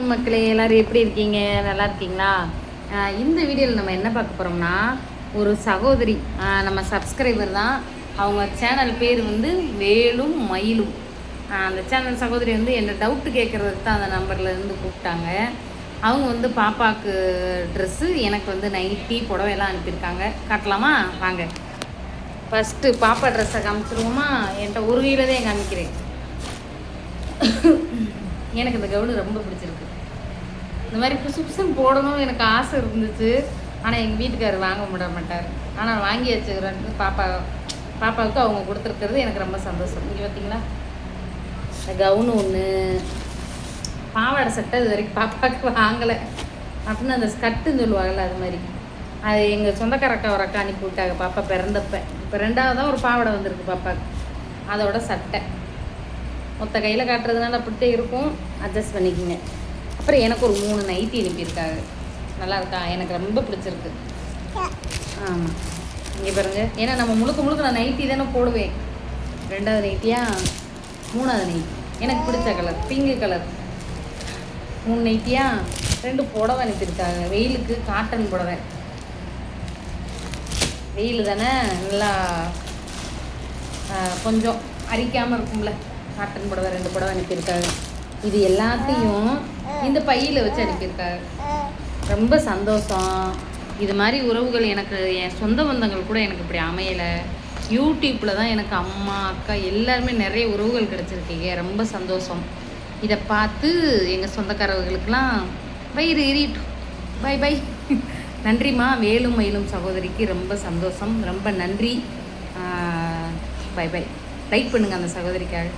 வணக்கம் மக்களே, எல்லோரும் எப்படி இருக்கீங்க? நல்லா இருக்கீங்களா? இந்த வீடியோவில் நம்ம என்ன பார்க்க போகிறோம்னா, ஒரு சகோதரி நம்ம சப்ஸ்கிரைபர் தான். அவங்க சேனல் பேர் வந்து வேலும் மயிலும். அந்த சேனல் சகோதரி வந்து என்ன டவுட்டு கேட்குறதுக்கு தான் அந்த நம்பர்லேருந்து கூப்பிட்டாங்க. அவங்க வந்து பாப்பாவுக்கு ட்ரெஸ்ஸு, எனக்கு வந்து நைட்டி புடவையெல்லாம் அனுப்பியிருக்காங்க. காட்டலாமா? வாங்க. ஃபஸ்ட்டு பாப்பா ட்ரெஸ்ஸை காமிச்சிருவோமா? என்கிட்ட ஒரு வீடியோ தான் காமிக்கிறேன். எனக்கு இந்த கவுனு ரொம்ப பிடிச்சிருக்கு. இந்த மாதிரி புதுசு புதுசுன்னு போடணும்னு எனக்கு ஆசை இருந்துச்சு. ஆனால் எங்கள் வீட்டுக்காரர் வாங்க விட மாட்டார். ஆனால் வாங்கி வச்சுக்கிறேன். பாப்பாவுக்கு அவங்க கொடுத்துருக்கிறது எனக்கு ரொம்ப சந்தோஷம். இங்கே பார்த்தீங்களா, இந்த கவுனு ஒன்று, பாவாடை சட்டை இது வரைக்கும் பாப்பாவுக்கு வாங்கலை. அப்படின்னு அந்த ஸ்கட்டுன்னு சொல்லுவாங்கள்ல, அது மாதிரி அது எங்கள் சொந்தக்காரக்கா ஒரு அக்கா அனுப்பி விட்டாங்க பாப்பா பிறந்தப்ப. இப்போ ரெண்டாவதாக ஒரு பாவாடை வந்திருக்கு பாப்பாவுக்கு, அதோட சட்டை. மொத்த கையில் காட்டுறதுனால அப்படித்தான் இருக்கும், அட்ஜஸ்ட் பண்ணிக்கோங்க. அப்புறம் எனக்கு ஒரு 3 நைட்டி அனுப்பியிருக்காங்க. நல்லா இருக்கா? எனக்கு ரொம்ப பிடிச்சிருக்கு. ஆமாம், இங்கே பாருங்கள். ஏன்னா நம்ம முழுக்க நான் நைட்டி தானே போடுவேன். 2வது நைட்டியா 3வது நைட்டி எனக்கு பிடிச்ச கலர் பிங்கு கலர். 3 நைட்டியா 2 புடவை அனுப்பியிருக்காங்க. வெயிலுக்கு காட்டன் புடவை, வெயில் தானே, நல்லா கொஞ்சம் அரிக்காமல் இருக்கும்ல, காட்டன் புடவை 2 புடவை அனுப்பியிருக்காங்க. இது எல்லாத்தையும் இந்த பையில் வச்சு அனுப்பியிருக்காங்க. ரொம்ப சந்தோஷம். இது மாதிரி உறவுகள் எனக்கு, என் சொந்த பந்தங்கள் கூட எனக்கு இப்படி அமையலை. யூடியூப்பில் தான் எனக்கு அம்மா அக்கா எல்லாருமே நிறைய உறவுகள் கிடச்சிருக்கீங்க. ரொம்ப சந்தோஷம். இதை பார்த்து எங்கள் சொந்தக்காரர்களுக்கெல்லாம் வயிறு எறிட்டும். By by. நன்றிம்மா. வேலும் மயிலும் சகோதரிக்கு ரொம்ப சந்தோஷம். ரொம்ப நன்றி. By by. லைக் பண்ணுங்கள் அந்த சகோதரிக்காக.